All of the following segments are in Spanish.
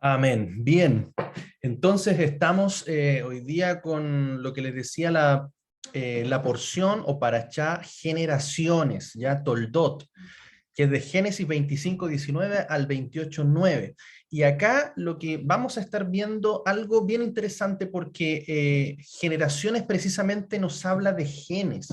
Amén. Bien, entonces estamos hoy día con lo que les decía la porción o parashá generaciones, ya Toldot, que es de Génesis 25:19 al 28:9. Y acá lo que vamos a estar viendo algo bien interesante porque generaciones precisamente nos habla de genes,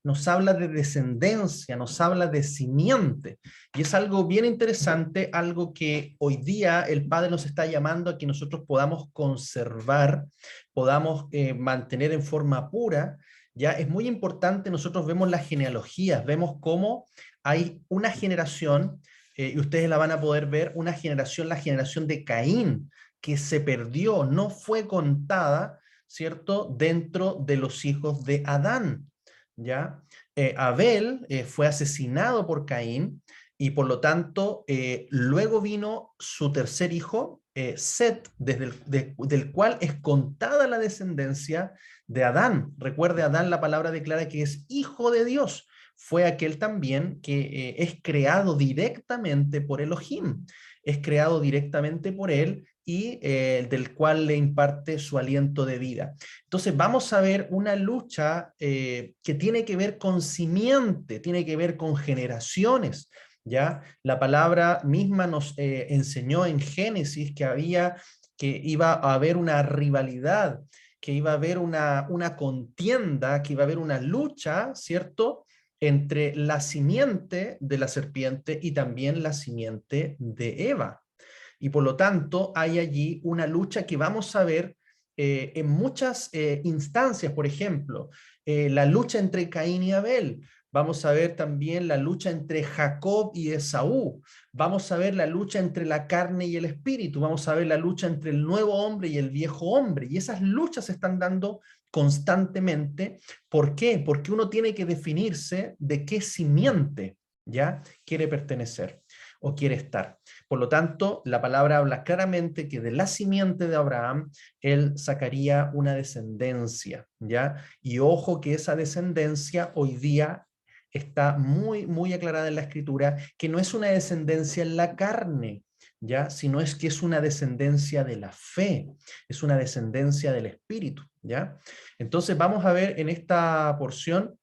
nos habla de descendencia, nos habla de simiente. Y es algo bien interesante, algo que hoy día el Padre nos está llamando a que nosotros podamos conservar, podamos mantener en forma pura. Ya es muy importante, nosotros vemos las genealogías, vemos cómo hay una generación, y ustedes la van a poder ver, una generación, la generación de Caín, que se perdió, no fue contada, ¿cierto?, dentro de los hijos de Adán, ¿ya? Abel fue asesinado por Caín, y por lo tanto, luego vino su tercer hijo, Set, del cual es contada la descendencia de Adán. Recuerde, Adán, la palabra declara que es hijo de Dios. Fue aquel también que es creado directamente por Elohim, es creado directamente por él y del cual le imparte su aliento de vida. Entonces vamos a ver una lucha que tiene que ver con simiente, tiene que ver con generaciones. ¿Ya? La palabra misma nos enseñó en Génesis que iba a haber una rivalidad, que iba a haber una contienda, que iba a haber una lucha, ¿cierto?, entre la simiente de la serpiente y también la simiente de Eva. Y por lo tanto hay allí una lucha que vamos a ver en muchas instancias. Por ejemplo, la lucha entre Caín y Abel. Vamos a ver también la lucha entre Jacob y Esaú. Vamos a ver la lucha entre la carne y el espíritu. Vamos a ver la lucha entre el nuevo hombre y el viejo hombre. Y esas luchas se están dando constantemente. ¿Por qué? Porque uno tiene que definirse de qué simiente ya quiere pertenecer o quiere estar. Por lo tanto, la palabra habla claramente que de la simiente de Abraham, él sacaría una descendencia, ¿ya? Y ojo que esa descendencia hoy día está muy, muy aclarada en la Escritura, que no es una descendencia en la carne, ¿ya? Sino es que es una descendencia de la fe, es una descendencia del Espíritu, ¿ya? Entonces vamos a ver en esta porción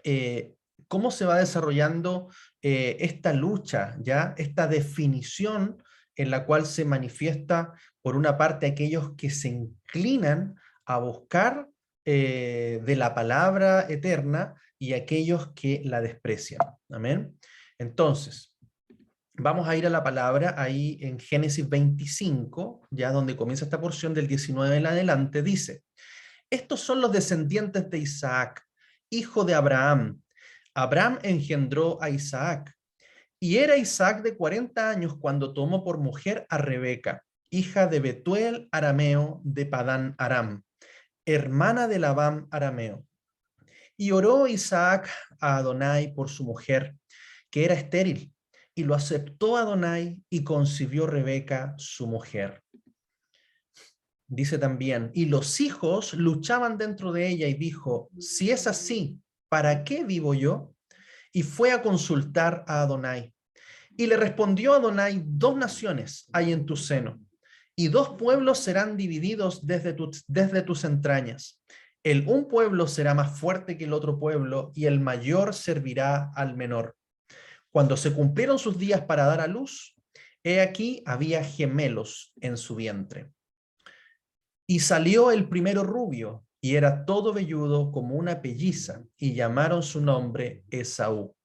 eh, cómo se va desarrollando esta lucha, ¿ya? Esta definición en la cual se manifiesta, por una parte, aquellos que se inclinan a buscar de la palabra eterna y aquellos que la desprecian. Amén. Entonces, vamos a ir a la palabra ahí en Génesis 25, ya donde comienza esta porción del 19 en adelante, dice: estos son los descendientes de Isaac, hijo de Abraham. Abraham engendró a Isaac, y era Isaac de 40 años cuando tomó por mujer a Rebeca, hija de Betuel arameo de Padán Aram, hermana de Labán arameo. Y oró Isaac a Adonai por su mujer, que era estéril, y lo aceptó Adonai y concibió Rebeca, su mujer. Dice también, y los hijos luchaban dentro de ella y dijo, si es así, ¿para qué vivo yo? Y fue a consultar a Adonai. Y le respondió Adonai, dos naciones hay en tu seno, y dos pueblos serán divididos desde tus entrañas. Un pueblo será más fuerte que el otro pueblo, y el mayor servirá al menor. Cuando se cumplieron sus días para dar a luz, he aquí había gemelos en su vientre. Y salió el primero rubio, y era todo velludo como una pelliza, y llamaron su nombre Esaú.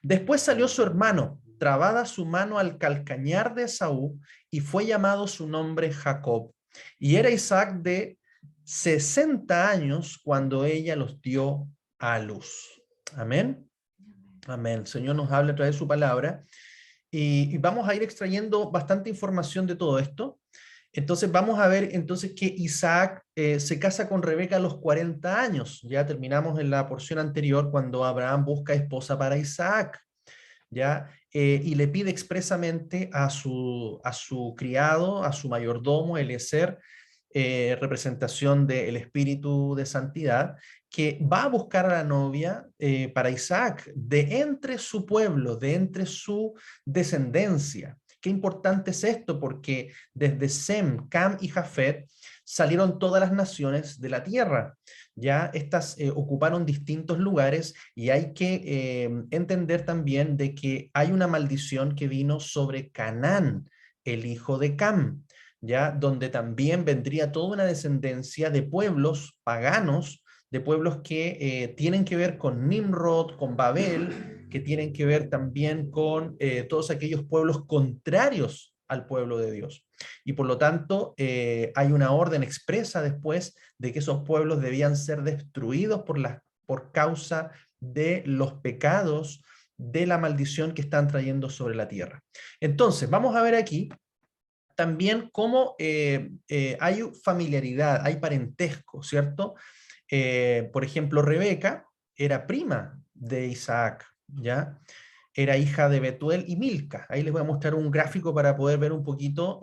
Después salió su hermano, trabada su mano al calcañar de Esaú, y fue llamado su nombre Jacob. Y era Isaac de 60 años cuando ella los dio a luz. Amén. Amén. El Señor nos habla a través de su palabra. Y vamos a ir extrayendo bastante información de todo esto. Entonces vamos a ver entonces que Isaac se casa con Rebeca a los 40 años. Ya terminamos en la porción anterior cuando Abraham busca esposa para Isaac, ¿ya? Y le pide expresamente a su criado, a su mayordomo, Eliezer, representación del espíritu de santidad, que va a buscar a la novia para Isaac, de entre su pueblo, de entre su descendencia, Qué importante es esto, porque desde Sem, Cam y Jafet salieron todas las naciones de la tierra. Ya estas ocuparon distintos lugares y hay que entender también de que hay una maldición que vino sobre Canaán, el hijo de Cam, ya donde también vendría toda una descendencia de pueblos paganos, de pueblos que tienen que ver con Nimrod, con Babel, que tienen que ver también con todos aquellos pueblos contrarios al pueblo de Dios. Y por lo tanto, hay una orden expresa después de que esos pueblos debían ser destruidos por causa de los pecados de la maldición que están trayendo sobre la tierra. Entonces, vamos a ver aquí también cómo hay familiaridad, hay parentesco, ¿cierto? Por ejemplo, Rebeca era prima de Isaac, ¿ya? Era hija de Betuel y Milca. Ahí les voy a mostrar un gráfico para poder ver un poquito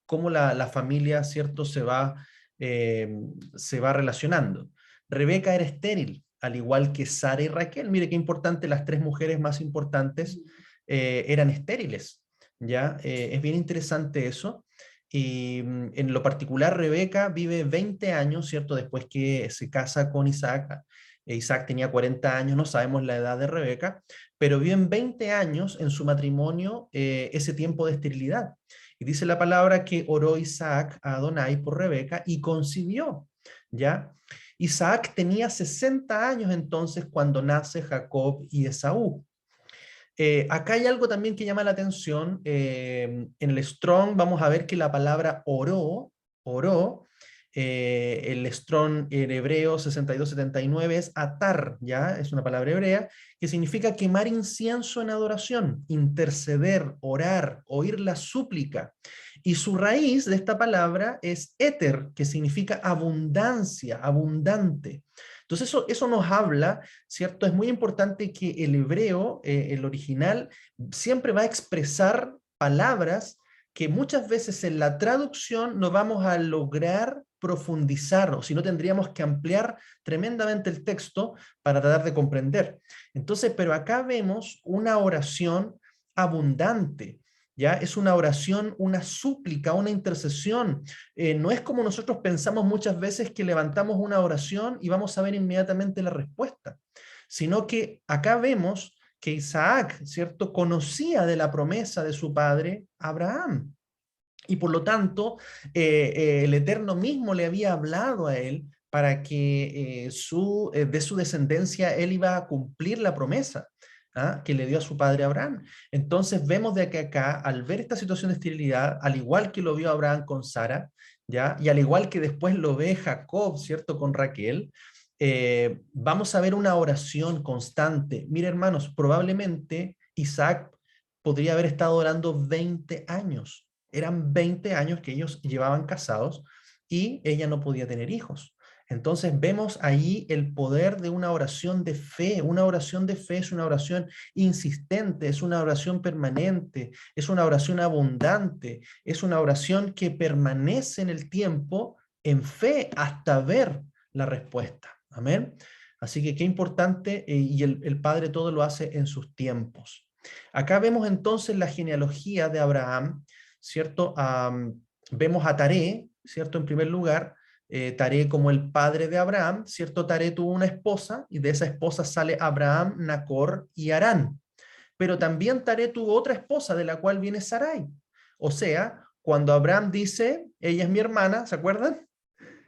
cómo la familia, ¿cierto?, se va relacionando. Rebeca era estéril, al igual que Sara y Raquel. Mire qué importante, las tres mujeres más importantes eran estériles, ¿ya? Es bien interesante eso. Y en lo particular, Rebeca vive 20 años, ¿cierto? Después que se casa con Isaac. Isaac tenía 40 años, no sabemos la edad de Rebeca, pero viven 20 años en su matrimonio ese tiempo de esterilidad. Y dice la palabra que oró Isaac a Adonai por Rebeca y concibió, ¿ya? Isaac tenía 60 años entonces cuando nace Jacob y Esaú. Acá hay algo también que llama la atención. En el Strong vamos a ver que la palabra oró, el Strong en hebreo 6279 es atar, ¿ya? Es una palabra hebrea que significa quemar incienso en adoración, interceder, orar, oír la súplica. Y su raíz de esta palabra es éter, que significa abundancia, abundante. Entonces eso nos habla, ¿cierto? Es muy importante que el hebreo, el original, siempre va a expresar palabras que muchas veces en la traducción no vamos a lograr profundizar, o si no tendríamos que ampliar tremendamente el texto para tratar de comprender. Entonces, pero acá vemos una oración abundante, ¿ya? Es una oración, una súplica, una intercesión. No es como nosotros pensamos muchas veces que levantamos una oración y vamos a ver inmediatamente la respuesta, sino que acá vemos que Isaac, ¿cierto?, conocía de la promesa de su padre Abraham. Y por lo tanto, el Eterno mismo le había hablado a él para que de su descendencia él iba a cumplir la promesa. ¿Ah? Que le dio a su padre Abraham. Entonces vemos de que acá, al ver esta situación de esterilidad, al igual que lo vio Abraham con Sara, ¿ya? Y al igual que después lo ve Jacob, ¿cierto?, con Raquel, vamos a ver una oración constante. Mire, hermanos, probablemente Isaac podría haber estado orando 20 años. Eran 20 años que ellos llevaban casados y ella no podía tener hijos. Entonces vemos ahí el poder de una oración de fe. Una oración de fe es una oración insistente, es una oración permanente, es una oración abundante, es una oración que permanece en el tiempo en fe hasta ver la respuesta. Amén. Así que qué importante, y el Padre todo lo hace en sus tiempos. Acá vemos entonces la genealogía de Abraham, ¿cierto? Vemos a Taré, ¿cierto? En primer lugar, Taré como el padre de Abraham, ¿cierto? Taré tuvo una esposa y de esa esposa sale Abraham, Nacor y Harán. Pero también Taré tuvo otra esposa de la cual viene Sarai. O sea, cuando Abraham dice, ella es mi hermana, ¿se acuerdan?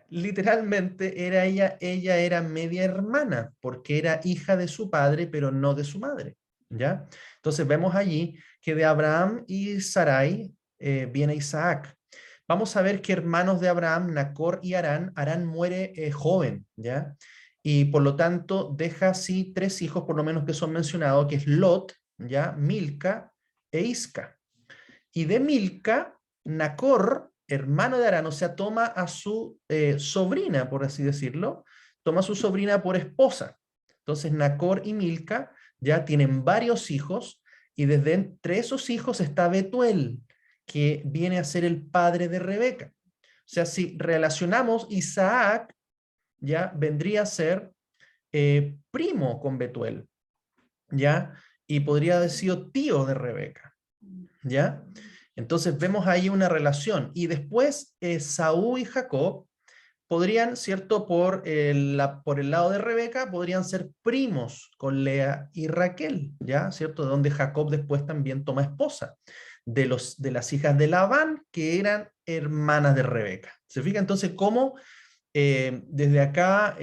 Literalmente ella era media hermana, porque era hija de su padre, pero no de su madre, ¿ya? Entonces vemos allí que de Abraham y Sarai viene Isaac. Vamos a ver que hermanos de Abraham, Nacor y Harán, Harán muere joven, ¿ya? Y por lo tanto deja así tres hijos, por lo menos que son mencionados, que es Lot, ¿ya? Milca e Isca. Y de Milca, Nacor, hermano de Harán, o sea, toma a su sobrina, por así decirlo, toma a su sobrina por esposa. Entonces, Nacor y Milca ya tienen varios hijos, y desde entre esos hijos está Betuel, que viene a ser el padre de Rebeca. O sea, si relacionamos, Isaac ya vendría a ser primo con Betuel, ¿ya? Y podría haber sido tío de Rebeca, ¿ya? Entonces vemos ahí una relación. Y después Esaú y Jacob podrían, ¿cierto? Por el lado de Rebeca, podrían ser primos con Lea y Raquel, ¿ya? ¿Cierto? De donde Jacob después también toma esposa, de las hijas de Labán, que eran hermanas de Rebeca. ¿Se fija entonces cómo desde acá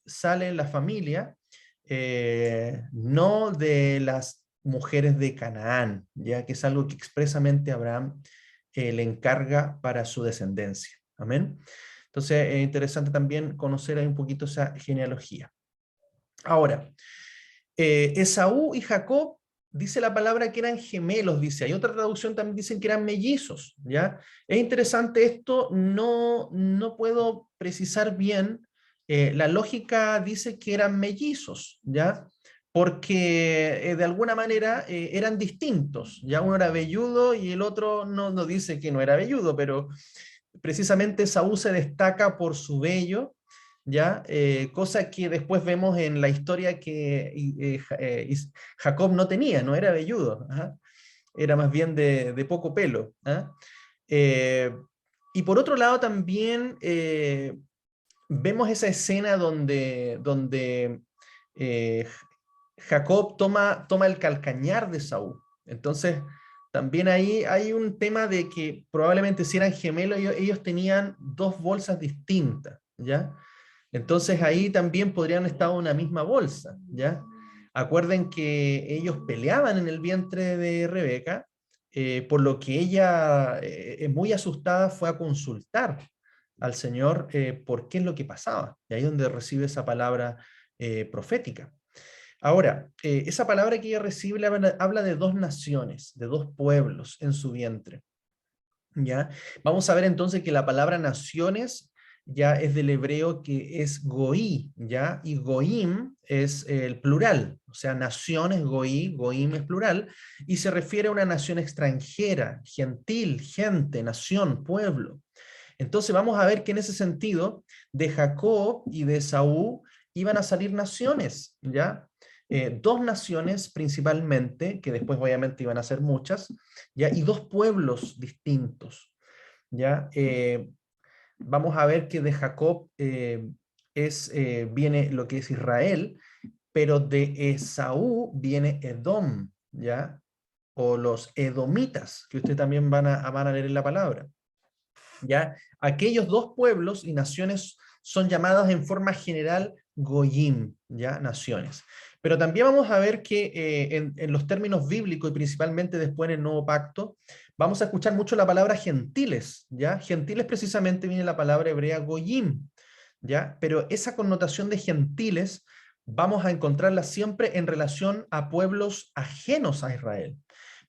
sale la familia, no de las mujeres de Canaán, ya que es algo que expresamente Abraham le encarga para su descendencia? Amén. Entonces es interesante también conocer ahí un poquito esa genealogía. Ahora, Esaú y Jacob, dice la palabra que eran gemelos, dice. Hay otra traducción también dicen que eran mellizos, ¿ya? Es interesante esto, no puedo precisar bien. La lógica dice que eran mellizos, ¿ya? Porque de alguna manera eran distintos, ya uno era velludo y el otro no dice que no era velludo, pero precisamente Esaú se destaca por su vello, ¿ya? Cosa que después vemos en la historia que Jacob no tenía, no era velludo, ¿ah? Era más bien de poco pelo. ¿Ah? Eh, y por otro lado también vemos esa escena donde eh, Jacob toma el calcañar de Saúl. Entonces, también ahí hay un tema de que probablemente si eran gemelos, ellos tenían dos bolsas distintas, ¿ya? Entonces ahí también podrían estar en una misma bolsa, ¿ya? Acuerden que ellos peleaban en el vientre de Rebeca, por lo que ella, muy asustada, fue a consultar al Señor por qué es lo que pasaba. Y ahí es donde recibe esa palabra profética. Ahora, esa palabra que ella recibe habla de dos naciones, de dos pueblos en su vientre. ¿Ya? Vamos a ver entonces que la palabra naciones ya es del hebreo que es goí, ¿ya? Y goim es el plural, o sea, naciones, goí, goim es plural, y se refiere a una nación extranjera, gentil, gente, nación, pueblo. Entonces vamos a ver que en ese sentido, de Jacob y de Esaú iban a salir naciones, ¿ya? Dos naciones principalmente, que después obviamente iban a ser muchas, ¿ya? Y dos pueblos distintos, ¿ya? Vamos a ver que de Jacob viene lo que es Israel, pero de Esaú viene Edom, ¿ya? O los edomitas, que ustedes también van a leer en la palabra. ¿Ya? Aquellos dos pueblos y naciones son llamadas en forma general Goyim, ¿ya? Naciones. Pero también vamos a ver que en los términos bíblicos y principalmente después en el Nuevo Pacto, vamos a escuchar mucho la palabra gentiles, ¿ya? Gentiles precisamente viene la palabra hebrea Goyim, ¿ya? Pero esa connotación de gentiles vamos a encontrarla siempre en relación a pueblos ajenos a Israel.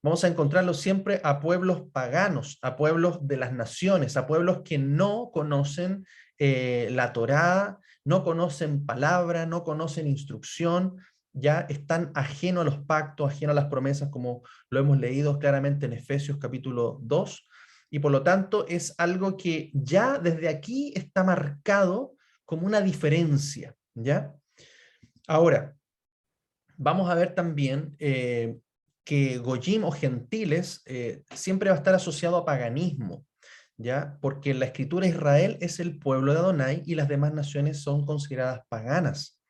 Vamos a encontrarlo siempre a pueblos paganos, a pueblos de las naciones, a pueblos que no conocen la Torá, no conocen palabra, no conocen instrucción, ya están ajenos a los pactos, ajenos a las promesas, como lo hemos leído claramente en Efesios capítulo 2, y por lo tanto es algo que ya desde aquí está marcado como una diferencia, ¿ya? Ahora, vamos a ver también que Goyim o gentiles siempre va a estar asociado a paganismo, ¿ya? Porque en la escritura Israel es el pueblo de Adonai y las demás naciones son consideradas paganas.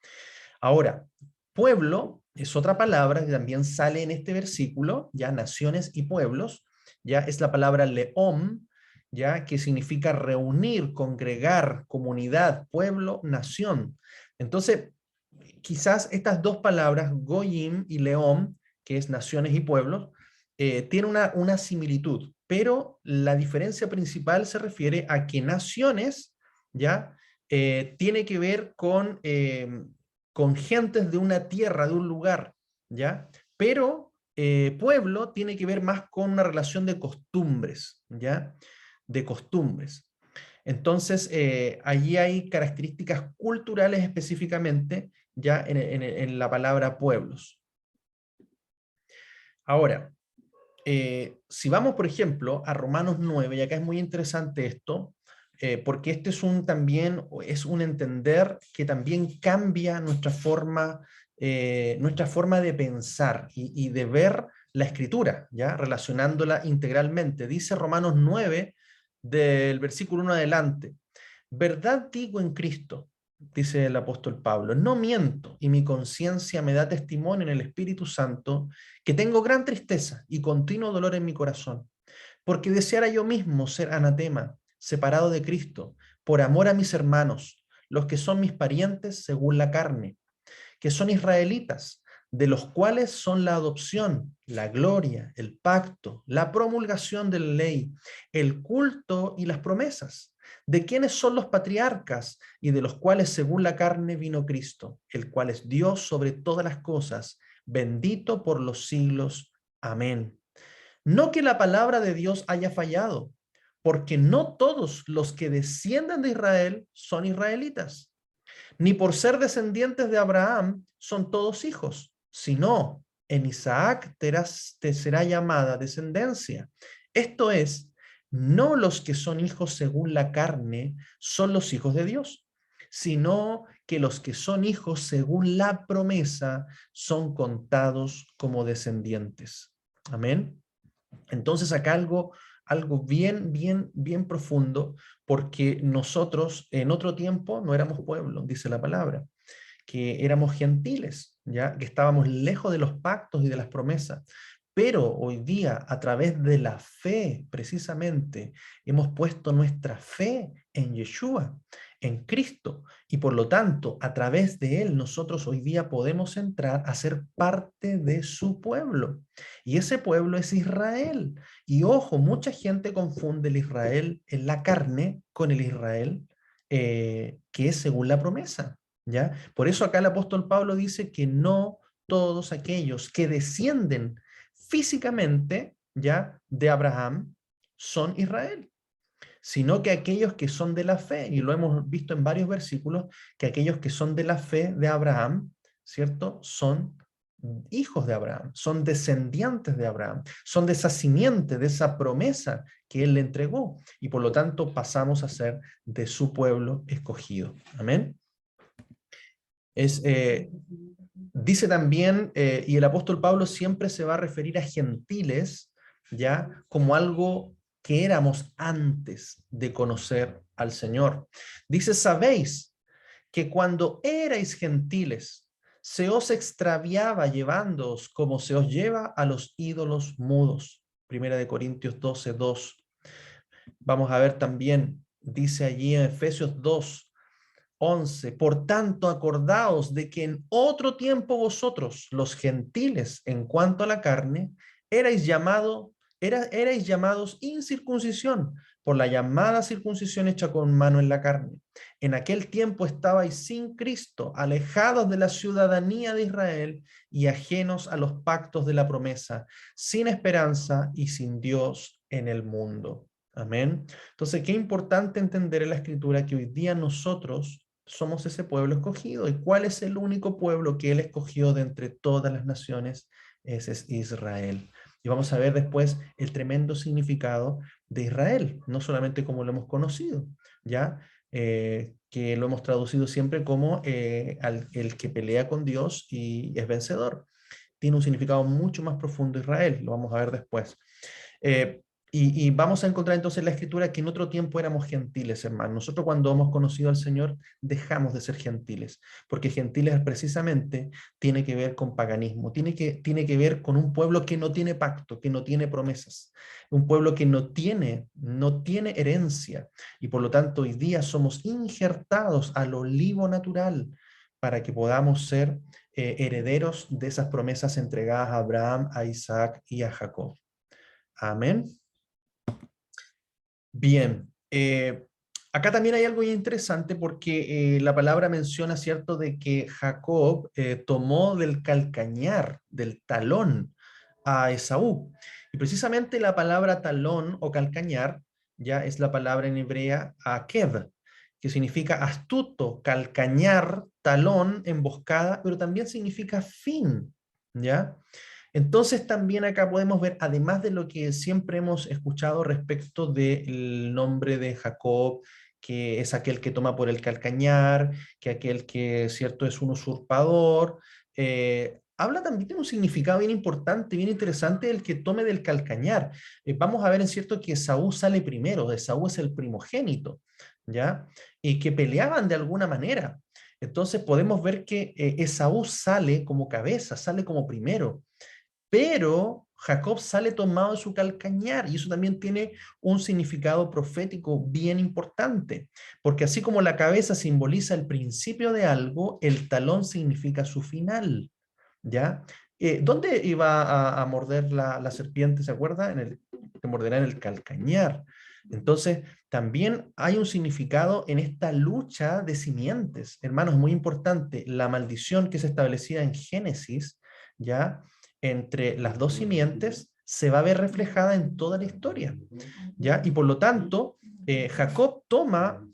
Ahora, pueblo es otra palabra que también sale en este versículo, ya naciones y pueblos, ya es la palabra leom, ya que significa reunir, congregar, comunidad, pueblo, nación. Entonces, quizás estas dos palabras, Goyim y León, que es naciones y pueblos, tienen una similitud, pero la diferencia principal se refiere a que naciones, ¿ya? Tiene que ver con gentes de una tierra, de un lugar, ¿ya? Pero pueblo tiene que ver más con una relación de costumbres, ¿ya? De costumbres. Entonces, allí hay características culturales específicamente ya en la palabra pueblos. Ahora, si vamos, por ejemplo, a Romanos 9, y acá es muy interesante esto, porque este es un entender que también cambia nuestra forma de pensar y de ver la escritura, ¿ya? Relacionándola integralmente. Dice Romanos 9, del versículo 1 adelante: verdad digo en Cristo, dice el apóstol Pablo, no miento, y mi conciencia me da testimonio en el Espíritu Santo, que tengo gran tristeza y continuo dolor en mi corazón, porque deseara yo mismo ser anatema, separado de Cristo, por amor a mis hermanos, los que son mis parientes según la carne, que son israelitas, de los cuales son la adopción, la gloria, el pacto, la promulgación de la ley, el culto y las promesas, de quienes son los patriarcas y de los cuales según la carne vino Cristo, el cual es Dios sobre todas las cosas, bendito por los siglos. Amén. No que la palabra de Dios haya fallado, porque no todos los que descienden de Israel son israelitas, ni por ser descendientes de Abraham son todos hijos, sino en Isaac te será llamada descendencia. Esto es, no los que son hijos según la carne son los hijos de Dios, sino que los que son hijos según la promesa son contados como descendientes. Amén. Entonces acá algo bien profundo, porque nosotros en otro tiempo no éramos pueblo, dice la palabra, que éramos gentiles, ¿ya? Que estábamos lejos de los pactos y de las promesas. Pero hoy día, a través de la fe, precisamente, hemos puesto nuestra fe en Yeshua, en Cristo, y por lo tanto, a través de Él, nosotros hoy día podemos entrar a ser parte de su pueblo. Y ese pueblo es Israel. Y ojo, mucha gente confunde el Israel en la carne con el Israel que es según la promesa. ¿Ya? Por eso acá el apóstol Pablo dice que no todos aquellos que descienden físicamente, ¿ya? De Abraham son Israel, sino que aquellos que son de la fe, y lo hemos visto en varios versículos, que aquellos que son de la fe de Abraham, ¿cierto? Son hijos de Abraham, son descendientes de Abraham, son de esa simiente, de esa promesa que él le entregó, y por lo tanto pasamos a ser de su pueblo escogido. Amén. Es, dice también, y el apóstol Pablo siempre se va a referir a gentiles, ¿ya? Como algo que éramos antes de conocer al Señor. Dice, sabéis que cuando erais gentiles, se os extraviaba llevándoos como se os lleva a los ídolos mudos. Primera de Corintios 12:2. Vamos a ver también, dice allí en Efesios 2:11, por tanto, acordaos de que en otro tiempo vosotros, los gentiles, en cuanto a la carne, erais llamados incircuncisión por la llamada circuncisión hecha con mano en la carne. En aquel tiempo estabais sin Cristo, alejados de la ciudadanía de Israel y ajenos a los pactos de la promesa, sin esperanza y sin Dios en el mundo. Amén. Entonces, qué importante entender en la Escritura que hoy día nosotros somos ese pueblo escogido. ¿Y cuál es el único pueblo que él escogió de entre todas las naciones? Ese es Israel. Y vamos a ver después el tremendo significado de Israel, no solamente como lo hemos conocido, ¿ya? Que lo hemos traducido siempre como el que pelea con Dios y es vencedor. Tiene un significado mucho más profundo Israel, lo vamos a ver después. Eh, y vamos a encontrar entonces en la Escritura que en otro tiempo éramos gentiles, hermanos. Nosotros cuando hemos conocido al Señor dejamos de ser gentiles, porque gentiles precisamente tiene que ver con paganismo, tiene que ver con un pueblo que no tiene pacto, que no tiene promesas, un pueblo que no tiene herencia, y por lo tanto hoy día somos injertados al olivo natural para que podamos ser herederos de esas promesas entregadas a Abraham, a Isaac y a Jacob. Amén. Bien. Acá también hay algo interesante porque la palabra menciona, ¿cierto?, de que Jacob tomó del calcañar, del talón, a Esaú. Y precisamente la palabra talón o calcañar ya es la palabra en hebrea akev, que significa astuto, calcañar, talón, emboscada, pero también significa fin, ¿ya? Entonces también acá podemos ver, además de lo que siempre hemos escuchado respecto del nombre de Jacob, que es aquel que toma por el calcañar, que aquel que, cierto, es un usurpador, habla también de un significado bien importante, bien interesante, el que tome del calcañar. Vamos a ver, en cierto, que Esaú sale primero, Esaú es el primogénito, ¿ya? Y que peleaban de alguna manera. Entonces podemos ver que Esaú sale como cabeza, sale como primero, pero Jacob sale tomado de su calcañar, y eso también tiene un significado profético bien importante, porque así como la cabeza simboliza el principio de algo, el talón significa su final, ¿ya? ¿Dónde iba a morder la serpiente? ¿Se acuerda? Te morderá en el calcañar. Entonces, también hay un significado en esta lucha de simientes. Hermanos, es muy importante. La maldición que se establecía en Génesis, ¿ya? Entre las dos simientes, se va a ver reflejada en toda la historia, ¿ya? Y por lo tanto, Jacob toma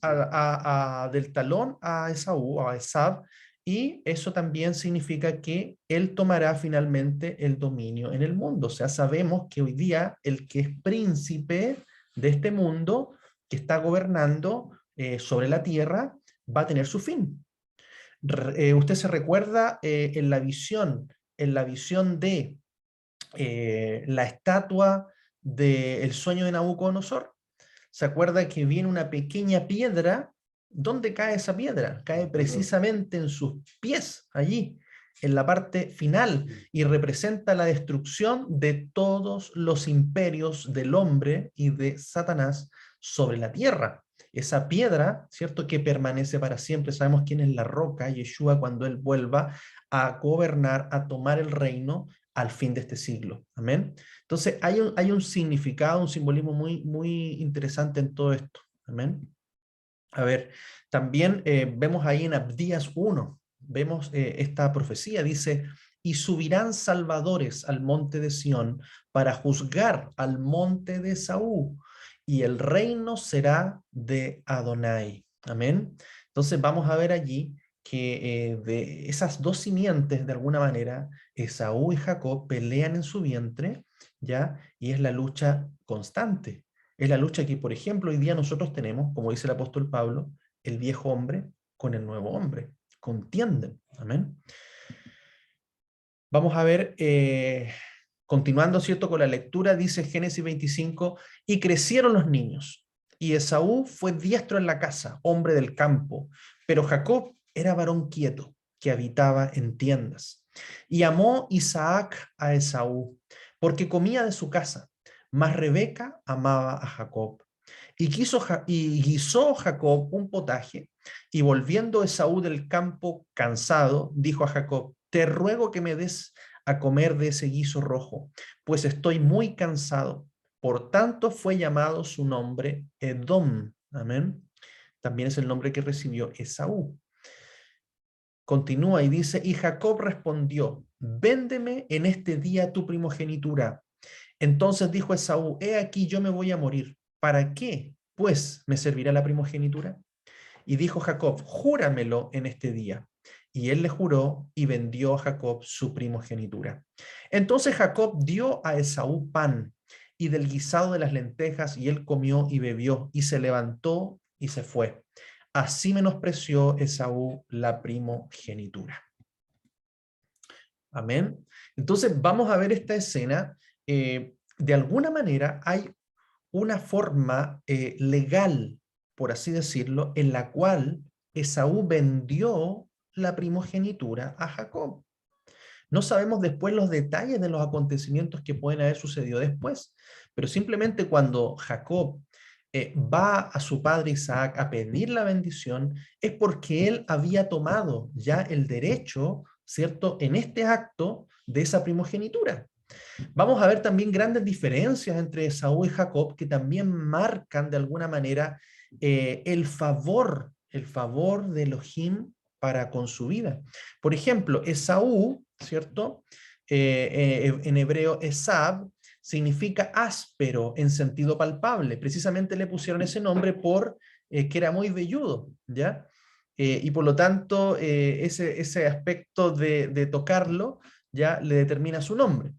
del talón a Esaú, a Esab, y eso también significa que él tomará finalmente el dominio en el mundo. O sea, sabemos que hoy día el que es príncipe de este mundo, que está gobernando sobre la tierra, va a tener su fin. Usted se recuerda en la visión de la estatua del sueño de Nabucodonosor. ¿Se acuerda que viene una pequeña piedra? ¿Dónde cae esa piedra? Cae precisamente en sus pies, allí, en la parte final, y representa la destrucción de todos los imperios del hombre y de Satanás sobre la tierra. Esa piedra, ¿cierto?, que permanece para siempre. Sabemos quién es la roca, Yeshua, cuando Él vuelva a gobernar, a tomar el reino al fin de este siglo. Amén. Entonces, hay un significado, un simbolismo muy, muy interesante en todo esto. Amén. A ver, también vemos ahí en Abdías 1, vemos esta profecía, dice, y subirán salvadores al monte de Sión para juzgar al monte de Saúl, y el reino será de Adonai. Amén. Entonces vamos a ver allí que de esas dos simientes, de alguna manera, Esaú y Jacob pelean en su vientre, ¿ya? Y es la lucha constante. Es la lucha que, por ejemplo, hoy día nosotros tenemos, como dice el apóstol Pablo, el viejo hombre con el nuevo hombre. Contienden. Amén. Vamos a ver, continuando, ¿cierto?, con la lectura, dice Génesis 25, y crecieron los niños, y Esaú fue diestro en la casa, hombre del campo, pero Jacob era varón quieto, que habitaba en tiendas. Y amó Isaac a Esaú, porque comía de su casa, mas Rebeca amaba a Jacob. Y guisó Jacob un potaje, y volviendo Esaú del campo cansado, dijo a Jacob, te ruego que me des a comer de ese guiso rojo, pues estoy muy cansado. Por tanto fue llamado su nombre Edom. Amén. También es el nombre que recibió Esaú. Continúa y dice, y Jacob respondió, véndeme en este día tu primogenitura. Entonces dijo Esaú, he aquí yo me voy a morir. ¿Para qué, pues, me servirá la primogenitura? Y dijo Jacob, júramelo en este día. Y él le juró y vendió a Jacob su primogenitura. Entonces Jacob dio a Esaú pan y del guisado de las lentejas, y él comió y bebió, y se levantó y se fue. Así menospreció Esaú la primogenitura. Amén. Entonces vamos a ver esta escena. De alguna manera hay una forma legal, por así decirlo, en la cual Esaú vendió la primogenitura a Jacob. No sabemos después los detalles de los acontecimientos que pueden haber sucedido después, pero simplemente cuando Jacob va a su padre Isaac a pedir la bendición, es porque él había tomado ya el derecho, ¿cierto?, en este acto de esa primogenitura. Vamos a ver también grandes diferencias entre Esaú y Jacob que también marcan de alguna manera el favor de Elohim para con su vida. Por ejemplo, Esaú, ¿cierto? En hebreo, Esab significa áspero en sentido palpable. Precisamente le pusieron ese nombre por que era muy velludo, ¿ya? Y por lo tanto, ese aspecto de tocarlo ya le determina su nombre.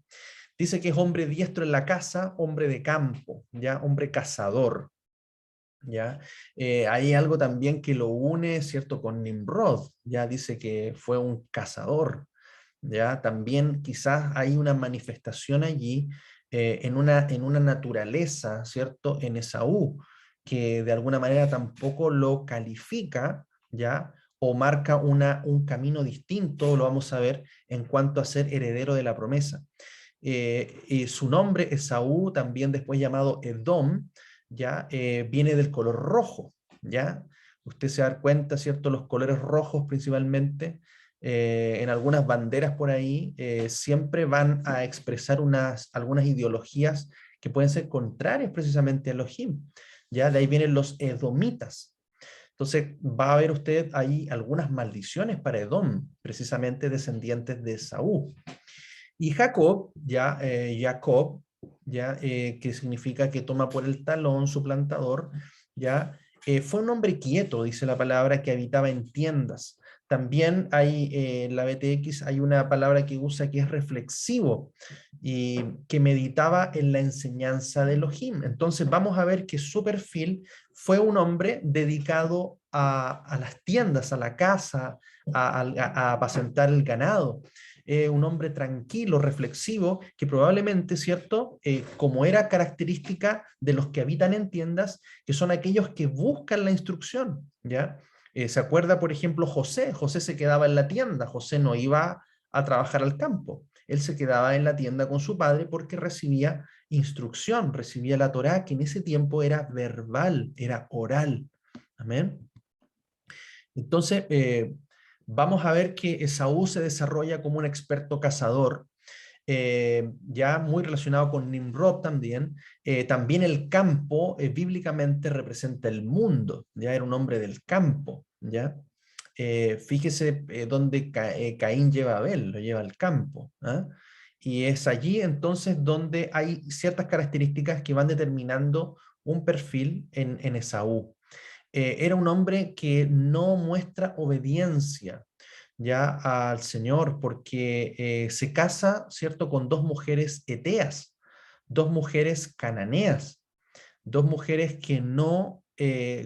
Dice que es hombre diestro en la casa, hombre de campo, ¿ya? Hombre cazador, ¿ya? Hay algo también que lo une, ¿cierto?, con Nimrod, ya dice que fue un cazador. ¿ya? También quizás hay una manifestación allí en una naturaleza, ¿cierto? En Esaú, que de alguna manera tampoco lo califica, ¿ya? O marca un camino distinto, lo vamos a ver, en cuanto a ser heredero de la promesa. Y su nombre, Esaú, también después llamado Edom, ¿ya? Viene del color rojo, ¿ya? Usted se da cuenta, ¿cierto? Los colores rojos principalmente, en algunas banderas por ahí, siempre van a expresar algunas ideologías que pueden ser contrarias precisamente a Elohim, ¿ya? De ahí vienen los edomitas. Entonces va a ver usted ahí algunas maldiciones para Edom, precisamente descendientes de Esaú. Y Jacob, que significa que toma por el talón, suplantador, ya, fue un hombre quieto, dice la palabra, que habitaba en tiendas. También hay en la BTX hay una palabra que usa que es reflexivo y que meditaba en la enseñanza de Elohim. Entonces vamos a ver que su perfil fue un hombre dedicado a las tiendas, a la casa, a apacentar el ganado, un hombre tranquilo, reflexivo, que probablemente, ¿cierto? Como era característica de los que habitan en tiendas, que son aquellos que buscan la instrucción, ¿ya? ¿Se acuerda, por ejemplo, José? José se quedaba en la tienda, José no iba a trabajar al campo, él se quedaba en la tienda con su padre porque recibía instrucción, recibía la Torá, que en ese tiempo era verbal, era oral. Amén. Entonces, vamos a ver que Esaú se desarrolla como un experto cazador, ya muy relacionado con Nimrod también. También el campo bíblicamente representa el mundo, ya era un hombre del campo, ¿ya? Fíjese dónde Caín lleva a Abel, lo lleva al campo, ¿ah? Y es allí entonces donde hay ciertas características que van determinando un perfil en Esaú. Era un hombre que no muestra obediencia ya al Señor porque se casa, ¿cierto?, con dos mujeres eteas, dos mujeres cananeas, dos mujeres que no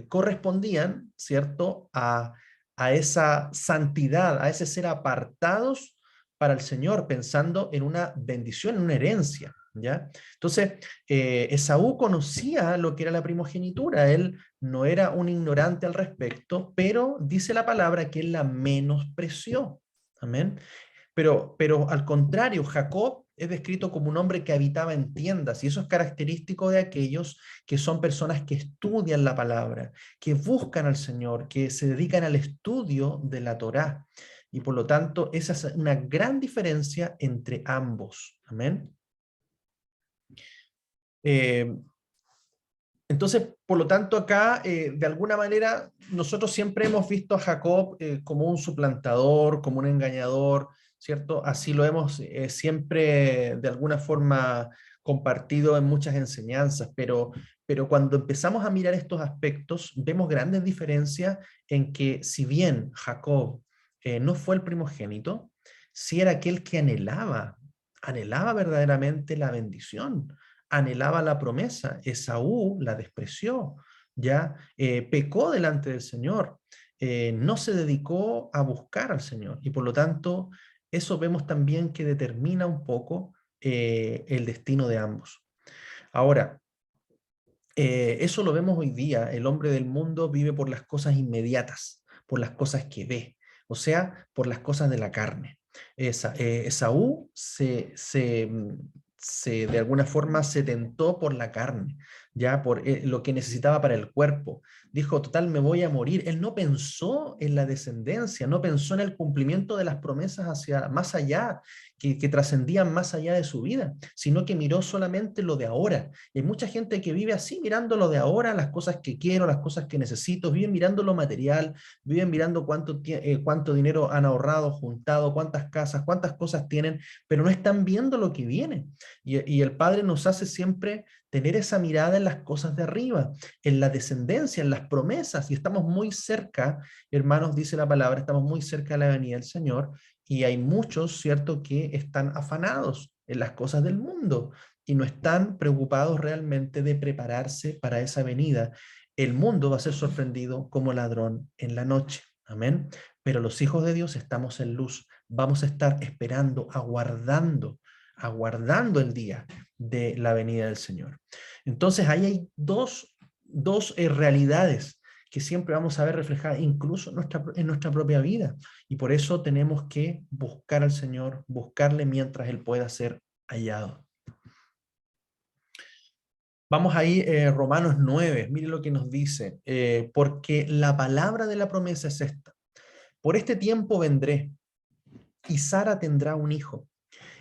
correspondían, ¿cierto?, a esa santidad, a ese ser apartados para el Señor, pensando en una bendición, en una herencia, ¿ya? Entonces, Esaú conocía lo que era la primogenitura, él no era un ignorante al respecto, pero dice la palabra que él la menospreció, amén. Pero al contrario, Jacob es descrito como un hombre que habitaba en tiendas, y eso es característico de aquellos que son personas que estudian la palabra, que buscan al Señor, que se dedican al estudio de la Torá. Y por lo tanto, esa es una gran diferencia entre ambos. Amén. Eh, entonces, por lo tanto, acá, de alguna manera, nosotros siempre hemos visto a Jacob como un suplantador, como un engañador, ¿cierto? Así lo hemos siempre, de alguna forma, compartido en muchas enseñanzas, pero cuando empezamos a mirar estos aspectos, vemos grandes diferencias en que, si bien Jacob no fue el primogénito, sí era aquel que anhelaba verdaderamente la bendición, anhelaba la promesa. Esaú la despreció, ya pecó delante del Señor, no se dedicó a buscar al Señor y por lo tanto eso vemos también que determina un poco el destino de ambos. Ahora, eso lo vemos hoy día. El hombre del mundo vive por las cosas inmediatas, por las cosas que ve, o sea, por las cosas de la carne. Esaú de alguna forma se tentó por la carne, ya por lo que necesitaba para el cuerpo. Dijo, total, me voy a morir. Él no pensó en la descendencia, no pensó en el cumplimiento de las promesas hacia más allá, que trascendían más allá de su vida, sino que miró solamente lo de ahora. Y hay mucha gente que vive así, mirando lo de ahora, las cosas que quiero, las cosas que necesito, viven mirando lo material, viven mirando cuánto dinero han ahorrado, juntado, cuántas casas, cuántas cosas tienen, pero no están viendo lo que viene. Y el Padre nos hace siempre tener esa mirada en las cosas de arriba, en la descendencia, en las promesas, y estamos muy cerca, hermanos, dice la palabra, estamos muy cerca de la venida del Señor, y hay muchos, ¿cierto?, que están afanados en las cosas del mundo y no están preocupados realmente de prepararse para esa venida. El mundo va a ser sorprendido como ladrón en la noche. Amén. Pero los hijos de Dios estamos en luz, vamos a estar esperando, aguardando el día de la venida del Señor. Entonces ahí hay dos realidades que siempre vamos a ver reflejadas incluso en nuestra propia vida. Y por eso tenemos que buscar al Señor, buscarle mientras Él pueda ser hallado. Vamos ahí, Romanos 9, mire lo que nos dice, porque la palabra de la promesa es esta: por este tiempo vendré, y Sara tendrá un hijo.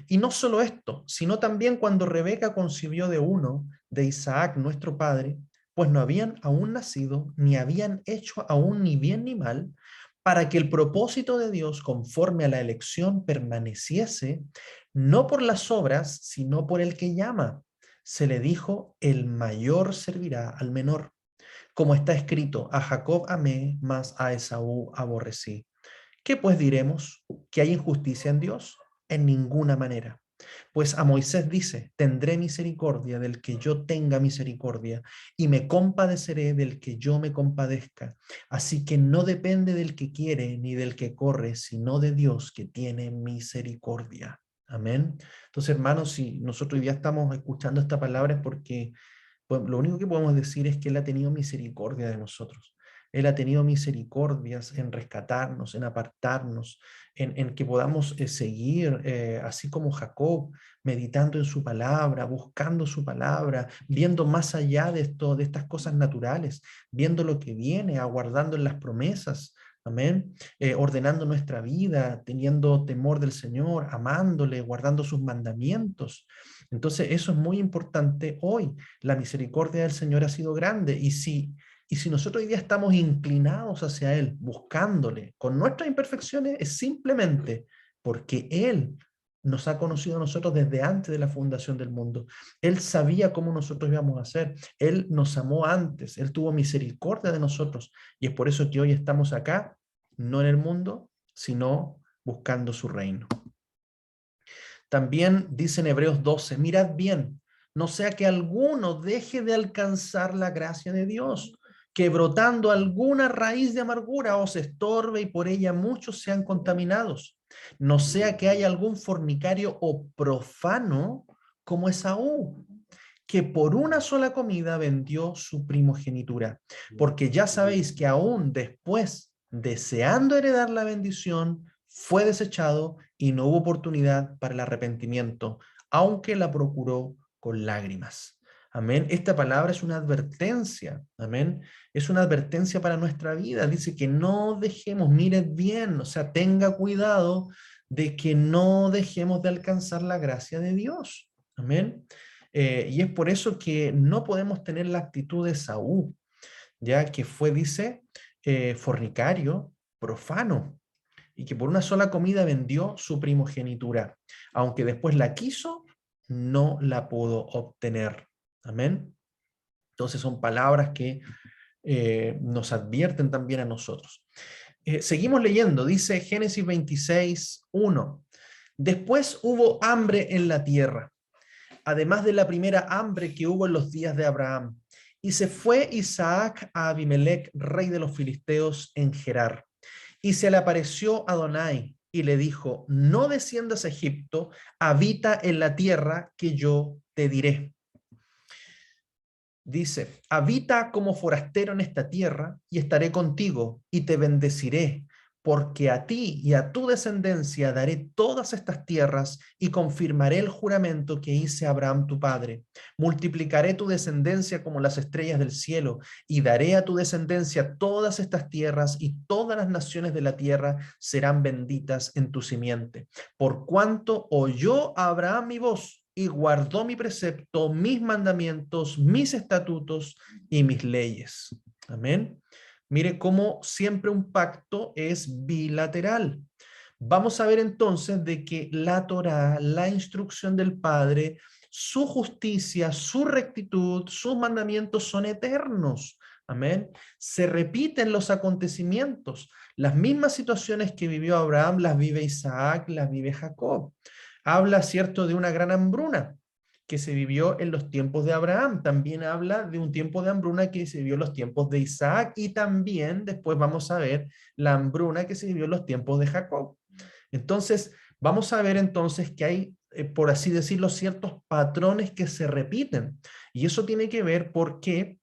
Y no solo esto, sino también cuando Rebeca concibió de uno, de Isaac nuestro padre, pues no habían aún nacido, ni habían hecho aún ni bien ni mal, para que el propósito de Dios conforme a la elección permaneciese, no por las obras, sino por el que llama. Se le dijo, el mayor servirá al menor. Como está escrito, a Jacob amé, mas a Esaú aborrecí. ¿Qué pues diremos? ¿Que hay injusticia en Dios? En ninguna manera. Pues a Moisés dice, tendré misericordia del que yo tenga misericordia, y me compadeceré del que yo me compadezca. Así que no depende del que quiere ni del que corre, sino de Dios que tiene misericordia. Amén. Entonces, hermanos, si nosotros hoy día estamos escuchando esta palabra es porque pues, lo único que podemos decir es que Él ha tenido misericordia de nosotros. Él ha tenido misericordias en rescatarnos, en apartarnos, en que podamos seguir, así como Jacob, meditando en su palabra, buscando su palabra, viendo más allá de esto, de estas cosas naturales, viendo lo que viene, aguardando en las promesas. Amén. Ordenando nuestra vida, teniendo temor del Señor, amándole, guardando sus mandamientos. Entonces, eso es muy importante hoy. La misericordia del Señor ha sido grande y si nosotros hoy día estamos inclinados hacia Él, buscándole con nuestras imperfecciones, es simplemente porque Él nos ha conocido a nosotros desde antes de la fundación del mundo. Él sabía cómo nosotros íbamos a ser. Él nos amó antes. Él tuvo misericordia de nosotros. Y es por eso que hoy estamos acá, no en el mundo, sino buscando su reino. También dice en Hebreos 12, mirad bien, no sea que alguno deje de alcanzar la gracia de Dios, que brotando alguna raíz de amargura os estorbe y por ella muchos sean contaminados. No sea que haya algún fornicario o profano como Esaú, que por una sola comida vendió su primogenitura. Porque ya sabéis que aún después, deseando heredar la bendición, fue desechado y no hubo oportunidad para el arrepentimiento, aunque la procuró con lágrimas. Amén. Esta palabra es una advertencia. Amén. Es una advertencia para nuestra vida. Dice que no dejemos, mire bien, o sea, tenga cuidado de que no dejemos de alcanzar la gracia de Dios. Amén. Y es por eso que no podemos tener la actitud de Saúl, ya que fue, dice, fornicario, profano, y que por una sola comida vendió su primogenitura. Aunque después la quiso, no la pudo obtener. Amén. Entonces son palabras que nos advierten también a nosotros. Seguimos leyendo, dice Génesis 26:1. Después hubo hambre en la tierra, además de la primera hambre que hubo en los días de Abraham. Y se fue Isaac a Abimelech, rey de los filisteos, en Gerar. Y se le apareció Adonai y le dijo, no desciendas a Egipto, habita en la tierra que yo te diré. Dice, habita como forastero en esta tierra y estaré contigo y te bendeciré, porque a ti y a tu descendencia daré todas estas tierras y confirmaré el juramento que hice a Abraham tu padre. Multiplicaré tu descendencia como las estrellas del cielo y daré a tu descendencia todas estas tierras y todas las naciones de la tierra serán benditas en tu simiente. Por cuanto oyó a Abraham mi voz y guardó mi precepto, mis mandamientos, mis estatutos y mis leyes. Amén. Mire cómo siempre un pacto es bilateral. Vamos a ver entonces de que la Torá, la instrucción del Padre, su justicia, su rectitud, sus mandamientos son eternos. Amén. Se repiten los acontecimientos. Las mismas situaciones que vivió Abraham las vive Isaac, las vive Jacob. Habla, cierto, de una gran hambruna que se vivió en los tiempos de Abraham. También habla de un tiempo de hambruna que se vivió en los tiempos de Isaac y también después vamos a ver la hambruna que se vivió en los tiempos de Jacob. Entonces, vamos a ver entonces que hay, por así decirlo, ciertos patrones que se repiten. Y eso tiene que ver porque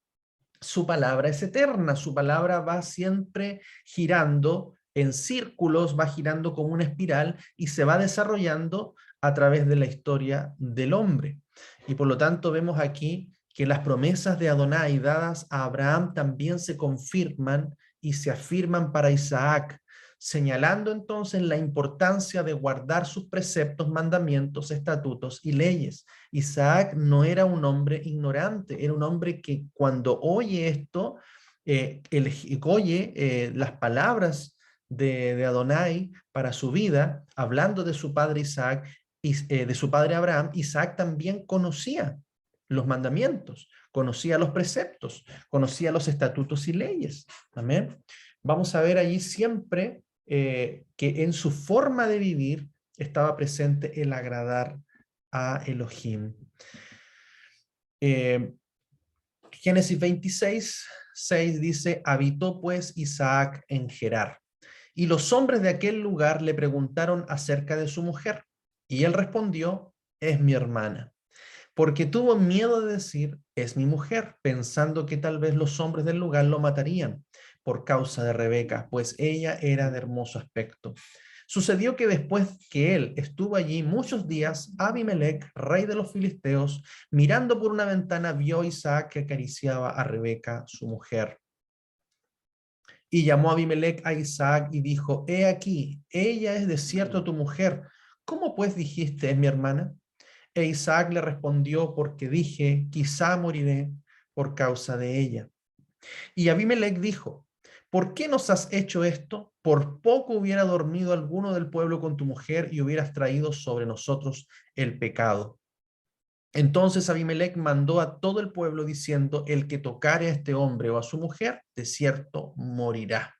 su palabra es eterna, su palabra va siempre girando en círculos, va girando como una espiral y se va desarrollando a través de la historia del hombre. Y por lo tanto vemos aquí que las promesas de Adonai dadas a Abraham también se confirman y se afirman para Isaac, señalando entonces la importancia de guardar sus preceptos, mandamientos, estatutos y leyes. Isaac no era un hombre ignorante, era un hombre que cuando oye esto, oye las palabras de Adonai para su vida, hablando de su padre Isaac y de su padre Abraham, Isaac también conocía los mandamientos, conocía los preceptos, conocía los estatutos y leyes. Amén. Vamos a ver allí siempre que en su forma de vivir estaba presente el agradar a Elohim. Génesis 26, 6 dice, habitó pues Isaac en Gerar. Y los hombres de aquel lugar le preguntaron acerca de su mujer. Y él respondió, es mi hermana. Porque tuvo miedo de decir, es mi mujer, pensando que tal vez los hombres del lugar lo matarían por causa de Rebeca, pues ella era de hermoso aspecto. Sucedió que después que él estuvo allí muchos días, Abimelech, rey de los filisteos, mirando por una ventana, vio a Isaac que acariciaba a Rebeca, su mujer. Y llamó Abimelech a Isaac y dijo, he aquí, ella es de cierto tu mujer. ¿Cómo pues dijiste, es mi hermana? E Isaac le respondió, porque dije, quizá moriré por causa de ella. Y Abimelech dijo, ¿por qué nos has hecho esto? Por poco hubiera dormido alguno del pueblo con tu mujer y hubieras traído sobre nosotros el pecado. Entonces Abimelech mandó a todo el pueblo diciendo, el que tocare a este hombre o a su mujer, de cierto morirá.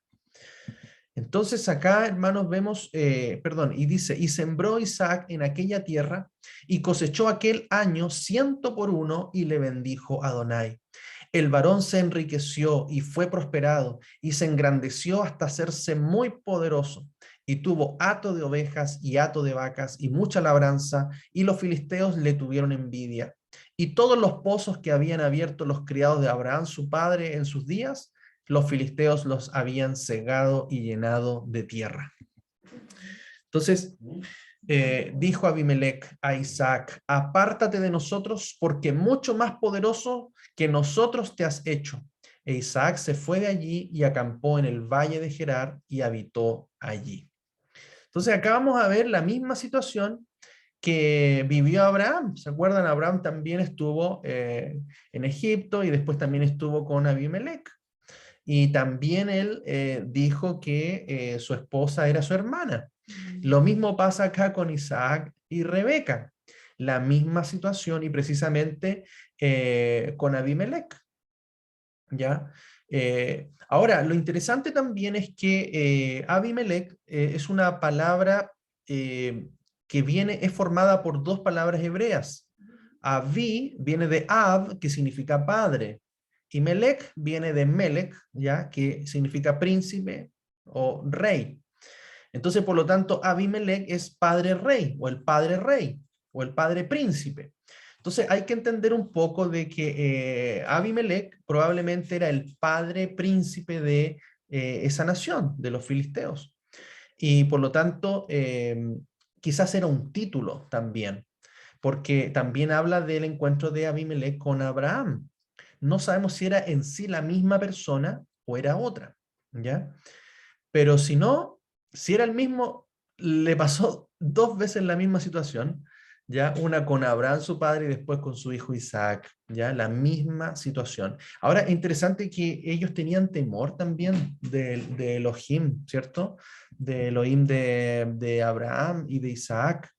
Entonces acá, hermanos, vemos, y dice, y sembró Isaac en aquella tierra y cosechó aquel año 100 por 1 y le bendijo a Adonai. El varón se enriqueció y fue prosperado y se engrandeció hasta hacerse muy poderoso y tuvo hato de ovejas y hato de vacas y mucha labranza y los filisteos le tuvieron envidia. Y todos los pozos que habían abierto los criados de Abraham, su padre, en sus días, los filisteos los habían cegado y llenado de tierra. Entonces, dijo Abimelech a Isaac, apártate de nosotros porque mucho más poderoso que nosotros te has hecho. E Isaac se fue de allí y acampó en el valle de Gerar y habitó allí. Entonces acá vamos a ver la misma situación que vivió Abraham. ¿Se acuerdan? Abraham también estuvo en Egipto y después también estuvo con Abimelech. Y también él dijo que su esposa era su hermana. Lo mismo pasa acá con Isaac y Rebeca. La misma situación y precisamente con Abimelech. ¿Ya? Ahora, lo interesante también es que Abimelech es una palabra que es formada por dos palabras hebreas. Avi viene de Ab, que significa padre, y Melech viene de Melech, ¿ya? Que significa príncipe o rey. Entonces, por lo tanto, Abimelech es padre rey, o el padre príncipe. Entonces, hay que entender un poco de que Abimelech probablemente era el padre príncipe de esa nación, de los filisteos. Y por lo tanto, quizás era un título también, porque también habla del encuentro de Abimelech con Abraham. No sabemos si era en sí la misma persona o era otra, ¿ya? Pero si no, si era el mismo, le pasó dos veces la misma situación, ya una con Abraham su padre y después con su hijo Isaac, ya la misma situación. Ahora, es interesante que ellos tenían temor también de Elohim, ¿cierto? De Elohim de Abraham y de Isaac,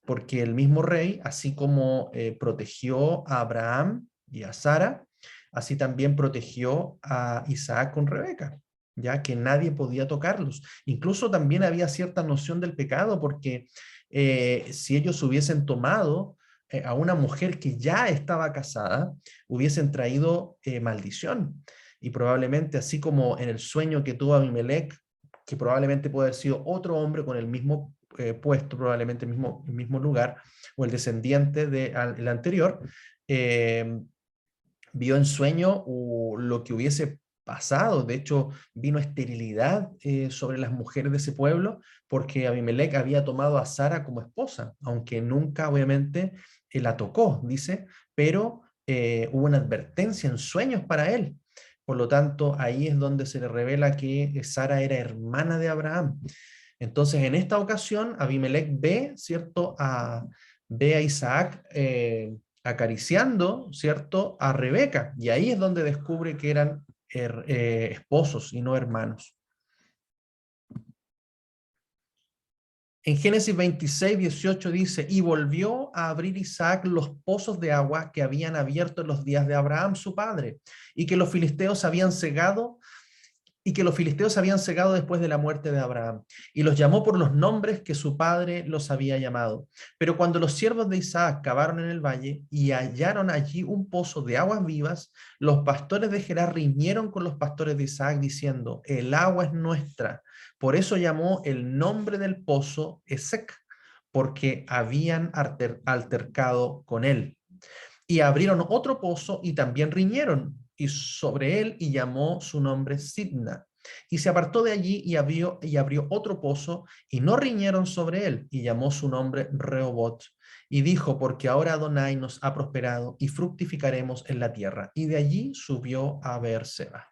porque el mismo rey, así como protegió a Abraham y a Sara, así también protegió a Isaac con Rebeca, ya que nadie podía tocarlos. Incluso también había cierta noción del pecado, porque si ellos hubiesen tomado a una mujer que ya estaba casada, hubiesen traído maldición. Y probablemente, así como en el sueño que tuvo Abimelech que probablemente puede haber sido otro hombre con el mismo puesto, probablemente el mismo lugar, o el descendiente del anterior, eh, vio en sueño lo que hubiese pasado. De hecho, vino esterilidad sobre las mujeres de ese pueblo porque Abimelech había tomado a Sara como esposa, aunque nunca obviamente la tocó, dice, pero hubo una advertencia en sueños para él. Por lo tanto, ahí es donde se le revela que Sara era hermana de Abraham. Entonces, en esta ocasión, Abimelech ve, ¿cierto? Ve a Isaac acariciando, ¿cierto? A Rebeca. Y ahí es donde descubre que eran esposos y no hermanos. En Génesis 26:18 dice, y volvió a abrir Isaac los pozos de agua que habían abierto en los días de Abraham, su padre, y que los filisteos habían cegado después de la muerte de Abraham, y los llamó por los nombres que su padre los había llamado. Pero cuando los siervos de Isaac cavaron en el valle y hallaron allí un pozo de aguas vivas, los pastores de Gerar riñeron con los pastores de Isaac diciendo, el agua es nuestra. Por eso llamó el nombre del pozo Esec, porque habían altercado con él. Y abrieron otro pozo y también riñeron y sobre él y llamó su nombre Sidna. Y se apartó de allí y abrió otro pozo y no riñeron sobre él y llamó su nombre Rehobot. Y dijo, porque ahora Adonai nos ha prosperado y fructificaremos en la tierra. Y de allí subió a Beerseba.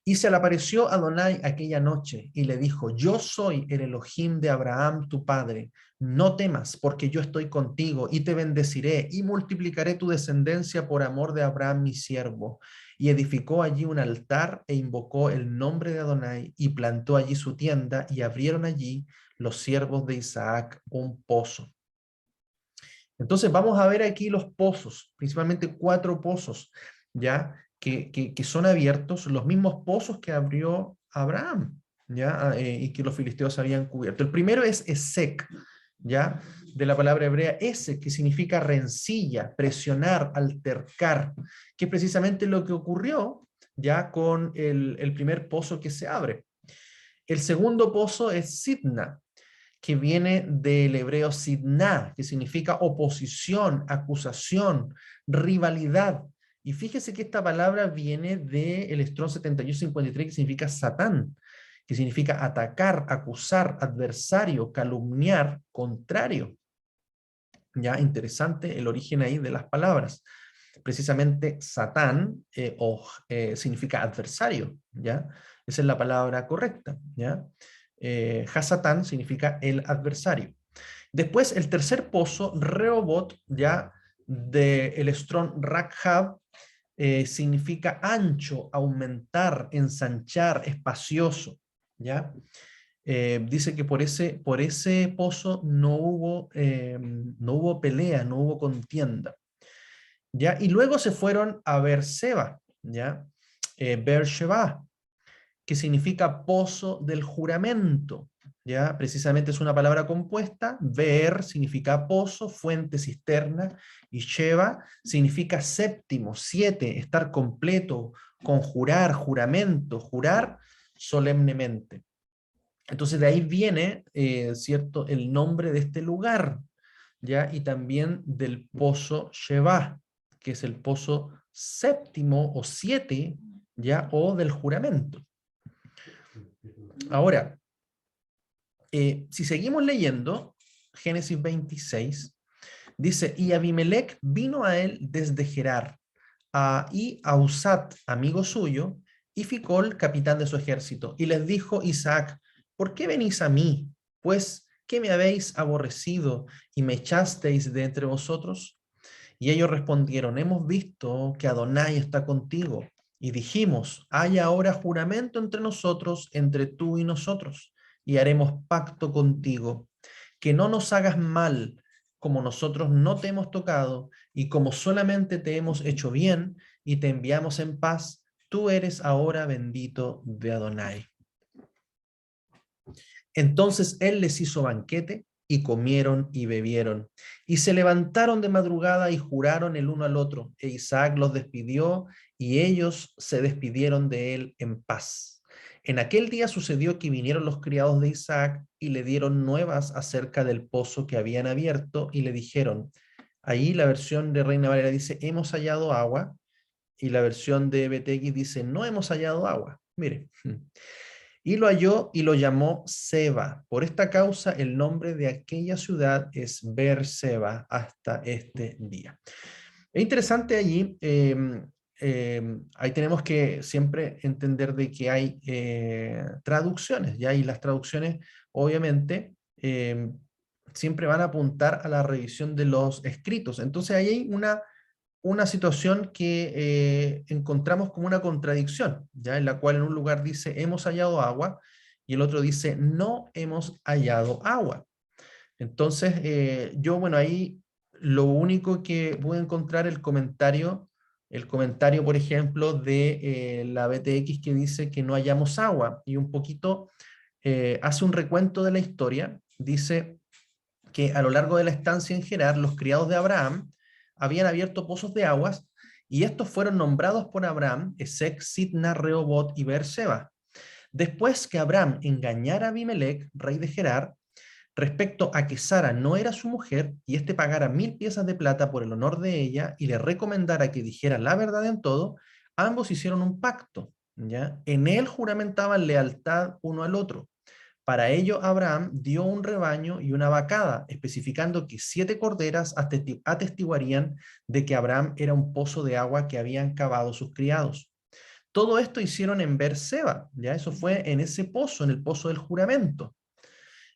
Y se le apareció Adonai aquella noche y le dijo, yo soy el Elohim de Abraham tu padre, no temas porque yo estoy contigo y te bendeciré y multiplicaré tu descendencia por amor de Abraham mi siervo. Y edificó allí un altar e invocó el nombre de Adonai y plantó allí su tienda y abrieron allí los siervos de Isaac un pozo. Entonces vamos a ver aquí los pozos, principalmente 4 pozos, ¿ya? Que son abiertos, los mismos pozos que abrió Abraham, ¿ya? Y que los filisteos habían cubierto. El primero es Esec, ¿ya? De la palabra hebrea Esec, que significa rencilla, presionar, altercar, que es precisamente lo que ocurrió, ¿ya? Con el primer pozo que se abre. El segundo pozo es Sidna, que viene del hebreo sidna, que significa oposición, acusación, rivalidad. Y fíjese que esta palabra viene del Strong 7153, que significa Satán, que significa atacar, acusar, adversario, calumniar, contrario. Ya, interesante el origen ahí de las palabras. Precisamente Satán significa adversario, ¿ya? Esa es la palabra correcta, ¿ya? Hasatán significa el adversario. Después, el tercer pozo, Rehobot, ya del Strong Rakhab, significa ancho, aumentar, ensanchar, espacioso, ¿ya? Dice que por ese pozo no hubo pelea, no hubo contienda, ¿ya? Y luego se fueron a Beerseba, ¿ya? Beersheba, que significa pozo del juramento, ¿ya? Precisamente es una palabra compuesta. Beer significa pozo, fuente, cisterna, y Sheba significa séptimo, 7, estar completo, conjurar, juramento, jurar solemnemente. Entonces de ahí viene, ¿cierto?, el nombre de este lugar, ¿ya? Y también del pozo Sheba, que es el pozo séptimo o 7, ¿ya? O del juramento. Ahora, si seguimos leyendo, Génesis 26, dice, y Abimelech vino a él desde Gerar, y a Usat, amigo suyo, y Ficol, capitán de su ejército, y les dijo Isaac, ¿por qué venís a mí? Pues, ¿qué me habéis aborrecido y me echasteis de entre vosotros? Y ellos respondieron, hemos visto que Adonai está contigo. Y dijimos, hay ahora juramento entre nosotros, entre tú y nosotros, y haremos pacto contigo, que no nos hagas mal, como nosotros no te hemos tocado, y como solamente te hemos hecho bien, y te enviamos en paz, tú eres ahora bendito de Adonai. Entonces él les hizo banquete y comieron y bebieron. Y se levantaron de madrugada y juraron el uno al otro. E Isaac los despidió y ellos se despidieron de él en paz. En aquel día sucedió que vinieron los criados de Isaac y le dieron nuevas acerca del pozo que habían abierto y le dijeron, ahí la versión de Reina Valera dice, hemos hallado agua, y la versión de BTX dice, no hemos hallado agua. Mire, y lo halló y lo llamó Seba. Por esta causa el nombre de aquella ciudad es Beerseba hasta este día. Es interesante allí, ahí tenemos que siempre entender de que hay traducciones, ¿ya? Y las traducciones, obviamente, siempre van a apuntar a la revisión de los escritos. Entonces, ahí hay una situación que encontramos como una contradicción, ¿ya? En la cual en un lugar dice, hemos hallado agua, y el otro dice, no hemos hallado agua. Entonces, yo, bueno, ahí lo único que pude encontrar el comentario, por ejemplo, de la BTX que dice que no hallamos agua, y un poquito hace un recuento de la historia. Dice que a lo largo de la estancia en Gerar, los criados de Abraham habían abierto pozos de aguas, y estos fueron nombrados por Abraham, Esec, Sitna, Rehobot y Beerseba. Después que Abraham engañara a Abimelech, rey de Gerar, respecto a que Sara no era su mujer, y éste pagara 1000 piezas de plata por el honor de ella, y le recomendara que dijera la verdad en todo, ambos hicieron un pacto, ¿ya? En él juramentaban lealtad uno al otro. Para ello, Abraham dio un rebaño y una vacada, especificando que 7 corderas atestiguarían de que Abraham era un pozo de agua que habían cavado sus criados. Todo esto hicieron en Beerseba, ¿ya? Eso fue en ese pozo, en el pozo del juramento.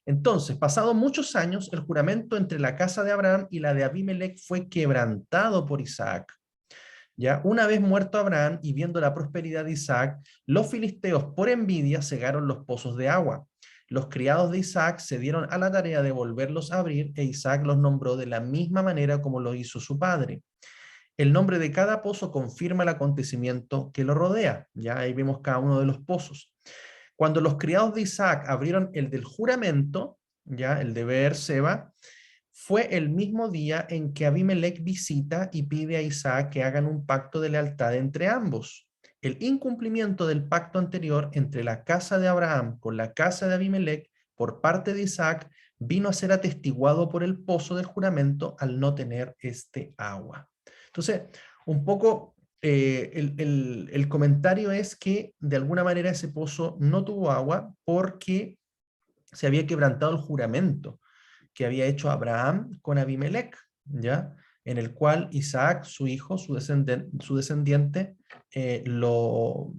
Entonces, pasados muchos años, el juramento entre la casa de Abraham y la de Abimelech fue quebrantado por Isaac. Ya, una vez muerto Abraham y viendo la prosperidad de Isaac, los filisteos por envidia cegaron los pozos de agua. Los criados de Isaac se dieron a la tarea de volverlos a abrir, e Isaac los nombró de la misma manera como lo hizo su padre. El nombre de cada pozo confirma el acontecimiento que lo rodea. Ya ahí vemos cada uno de los pozos. Cuando los criados de Isaac abrieron el del juramento, ya el de Beerseba, fue el mismo día en que Abimelech visita y pide a Isaac que hagan un pacto de lealtad entre ambos. El incumplimiento del pacto anterior entre la casa de Abraham con la casa de Abimelech por parte de Isaac vino a ser atestiguado por el pozo del juramento al no tener este agua. Entonces, un poco el comentario es que de alguna manera ese pozo no tuvo agua porque se había quebrantado el juramento que había hecho Abraham con Abimelech, ¿ya? En el cual Isaac, su hijo, su descendiente, no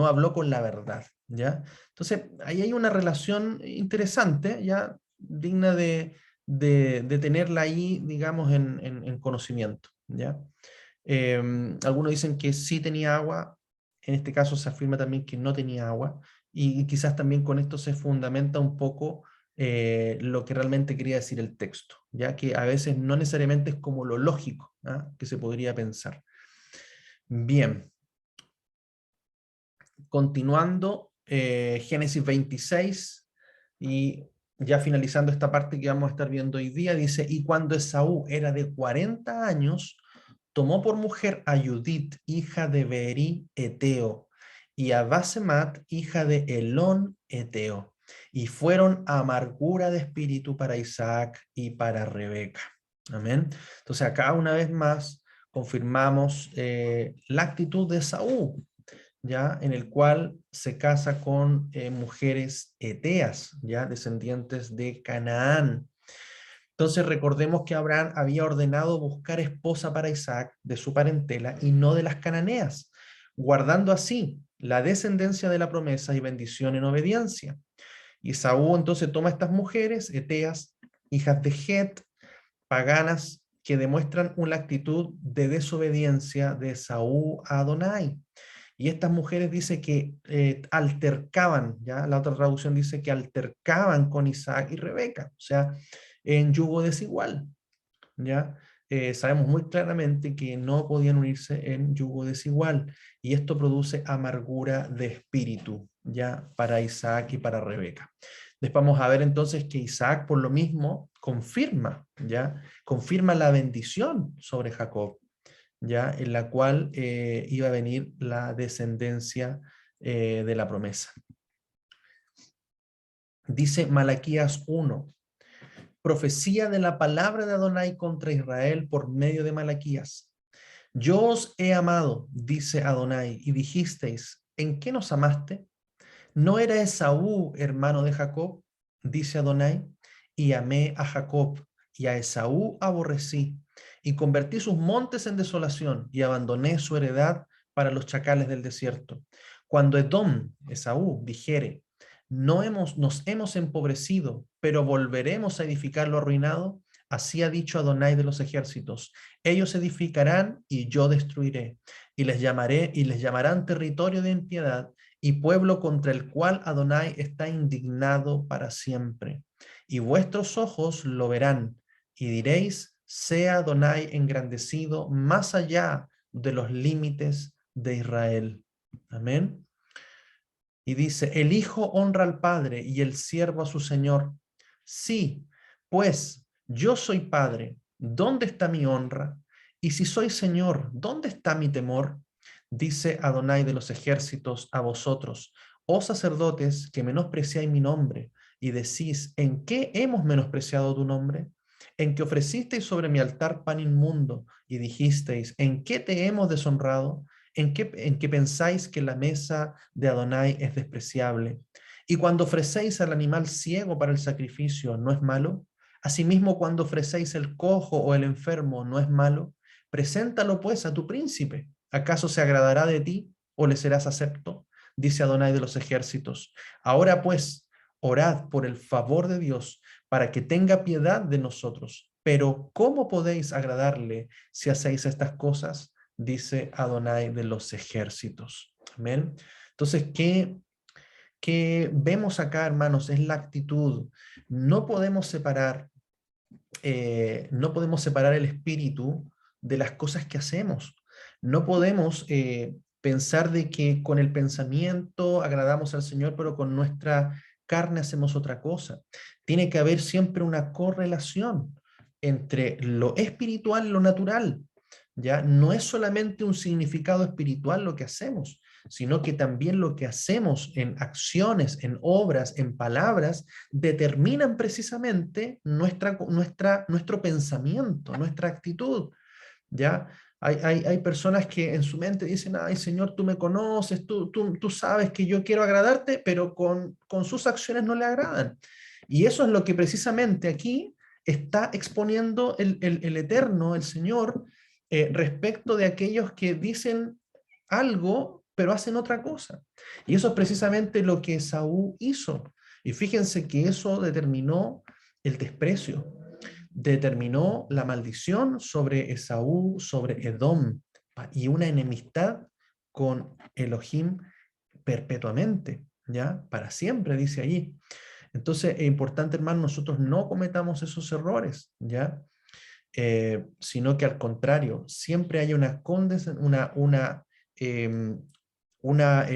habló con la verdad, ¿ya? Entonces, ahí hay una relación interesante, ¿ya? Digna de tenerla ahí, digamos, en conocimiento, ¿ya? Algunos dicen que sí tenía agua, en este caso se afirma también que no tenía agua, y quizás también con esto se fundamenta un poco lo que realmente quería decir el texto, ya que a veces no necesariamente es como lo lógico, ¿ah? Que se podría pensar. Bien, continuando, Génesis 26, y ya finalizando esta parte que vamos a estar viendo hoy día, dice, y cuando Esaú era de 40 años, tomó por mujer a Judith, hija de Beeri, Eteo, y a Basemat, hija de Elón, Eteo, y fueron amargura de espíritu para Isaac y para Rebeca. Amén. Entonces acá una vez más confirmamos la actitud de Esaú, ya en el cual se casa con mujeres eteas, ya descendientes de Canaán. Entonces recordemos que Abraham había ordenado buscar esposa para Isaac de su parentela y no de las cananeas, guardando así la descendencia de la promesa y bendición en obediencia. Y Esaú entonces toma estas mujeres, eteas, hijas de Het, paganas, que demuestran una actitud de desobediencia de Esaú a Adonai. Y estas mujeres dice que altercaban, ¿ya? La otra traducción dice que altercaban con Isaac y Rebeca, o sea, en yugo desigual, ¿ya? Sabemos muy claramente que no podían unirse en yugo desigual, y esto produce amargura de espíritu, ¿ya? Para Isaac y para Rebeca. Después vamos a ver entonces que Isaac por lo mismo confirma, ¿ya? Confirma la bendición sobre Jacob, ¿ya? En la cual iba a venir la descendencia de la promesa. Dice Malaquías 1, profecía de la palabra de Adonai contra Israel por medio de Malaquías. Yo os he amado, dice Adonai, y dijisteis, ¿en qué nos amaste? ¿No era Esaú hermano de Jacob? Dice Adonai, y amé a Jacob, y a Esaú aborrecí, y convertí sus montes en desolación, y abandoné su heredad para los chacales del desierto. Cuando Edom, Esaú, dijere, nos hemos empobrecido, pero volveremos a edificar lo arruinado, así ha dicho Adonai de los ejércitos, ellos edificarán y yo destruiré, y les llamaré y les llamarán territorio de impiedad, y pueblo contra el cual Adonai está indignado para siempre. Y vuestros ojos lo verán, y diréis, sea Adonai engrandecido más allá de los límites de Israel. Amén. Y dice, el hijo honra al padre y el siervo a su señor. Sí, pues yo soy padre, ¿dónde está mi honra? Y si soy señor, ¿dónde está mi temor? Dice Adonai de los ejércitos a vosotros, oh sacerdotes que menospreciáis mi nombre, y decís, ¿en qué hemos menospreciado tu nombre? En que ofrecisteis sobre mi altar pan inmundo, y dijisteis, ¿en qué te hemos deshonrado? ¿En qué pensáis que la mesa de Adonai es despreciable? Y cuando ofrecéis al animal ciego para el sacrificio, ¿no es malo? Asimismo, cuando ofrecéis el cojo o el enfermo, ¿no es malo? Preséntalo pues a tu príncipe. ¿Acaso se agradará de ti o le serás acepto? Dice Adonai de los ejércitos. Ahora pues, orad por el favor de Dios para que tenga piedad de nosotros. Pero ¿cómo podéis agradarle si hacéis estas cosas? Dice Adonai de los ejércitos. Amén. Entonces, ¿qué vemos acá, hermanos? Es la actitud. No podemos separar, no podemos separar el espíritu de las cosas que hacemos. No podemos pensar de que con el pensamiento agradamos al Señor, pero con nuestra carne hacemos otra cosa. Tiene que haber siempre una correlación entre lo espiritual y lo natural. ¿Ya? No es solamente un significado espiritual lo que hacemos, sino que también lo que hacemos en acciones, en obras, en palabras, determinan precisamente nuestro pensamiento, nuestra actitud. ¿Ya? Hay personas que en su mente dicen, ay Señor, tú me conoces, tú sabes que yo quiero agradarte, pero con sus acciones no le agradan. Y eso es lo que precisamente aquí está exponiendo el Eterno, el Señor, respecto de aquellos que dicen algo, pero hacen otra cosa. Y eso es precisamente lo que Saúl hizo. Y fíjense que eso determinó el desprecio, determinó la maldición sobre Esaú, sobre Edom, y una enemistad con Elohim perpetuamente, ¿ya? Para siempre, dice allí. Entonces, es importante, hermano, nosotros no cometamos esos errores, ¿ya? Sino que al contrario, siempre haya em, una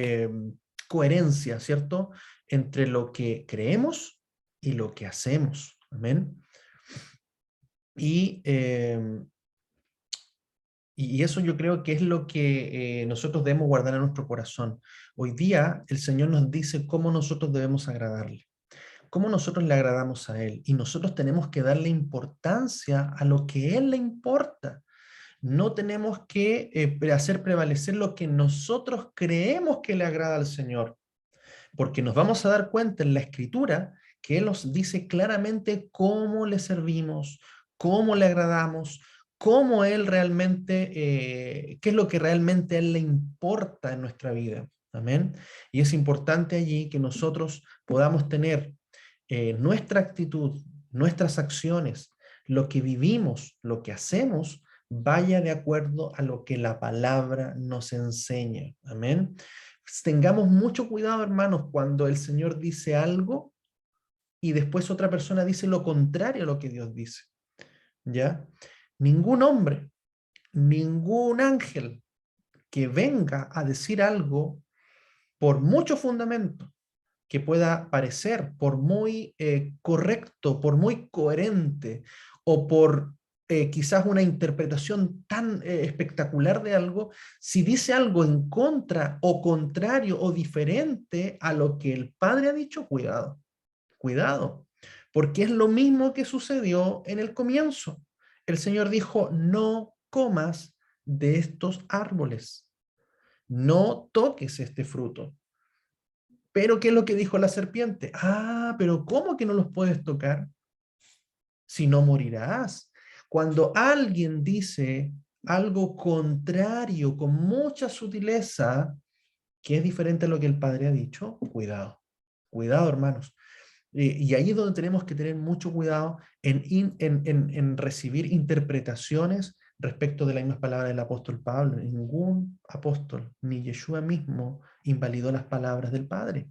coherencia, ¿cierto? Entre lo que creemos y lo que hacemos. Amén. Y, y eso yo creo que es lo que nosotros debemos guardar en nuestro corazón. Hoy día el Señor nos dice cómo nosotros debemos agradarle, cómo nosotros le agradamos a Él. Y nosotros tenemos que darle importancia a lo que Él le importa. No tenemos que hacer prevalecer lo que nosotros creemos que le agrada al Señor, porque nos vamos a dar cuenta en la Escritura que Él nos dice claramente cómo le servimos, cómo le agradamos, cómo Él realmente, qué es lo que realmente a Él le importa en nuestra vida. Amén. Y es importante allí que nosotros podamos tener nuestra actitud, nuestras acciones, lo que vivimos, lo que hacemos, vaya de acuerdo a lo que la palabra nos enseña. Amén. Tengamos mucho cuidado, hermanos, cuando el Señor dice algo y después otra persona dice lo contrario a lo que Dios dice. ¿Ya? Ningún hombre, ningún ángel que venga a decir algo por mucho fundamento que pueda parecer, por muy correcto, por muy coherente o por quizás una interpretación tan espectacular de algo, si dice algo en contra o contrario o diferente a lo que el Padre ha dicho, cuidado. Cuidado, porque es lo mismo que sucedió en el comienzo. El Señor dijo, no comas de estos árboles, no toques este fruto. Pero ¿qué es lo que dijo la serpiente? Ah, pero ¿cómo que no los puedes tocar? Si no morirás. Cuando alguien dice algo contrario con mucha sutileza, que es diferente a lo que el Padre ha dicho, cuidado, cuidado, hermanos. Y ahí es donde tenemos que tener mucho cuidado en recibir interpretaciones respecto de las mismas palabras del apóstol Pablo. Ningún apóstol, ni Yeshua mismo, invalidó las palabras del Padre.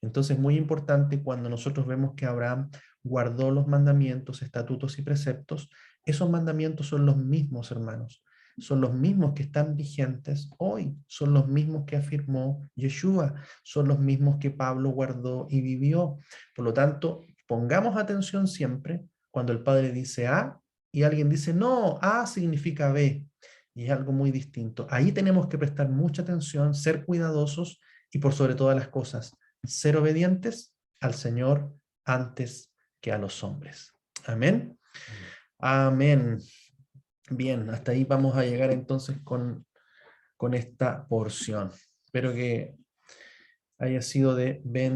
Entonces, muy importante cuando nosotros vemos que Abraham guardó los mandamientos, estatutos y preceptos, esos mandamientos son los mismos, hermanos. Son los mismos que están vigentes hoy, son los mismos que afirmó Yeshua, son los mismos que Pablo guardó y vivió. Por lo tanto, pongamos atención siempre cuando el Padre dice A y alguien dice no, A significa B, y es algo muy distinto. Ahí tenemos que prestar mucha atención, ser cuidadosos y por sobre todas las cosas, ser obedientes al Señor antes que a los hombres. Amén. Amén. Bien, hasta ahí vamos a llegar entonces con esta porción. Espero que haya sido de bendición.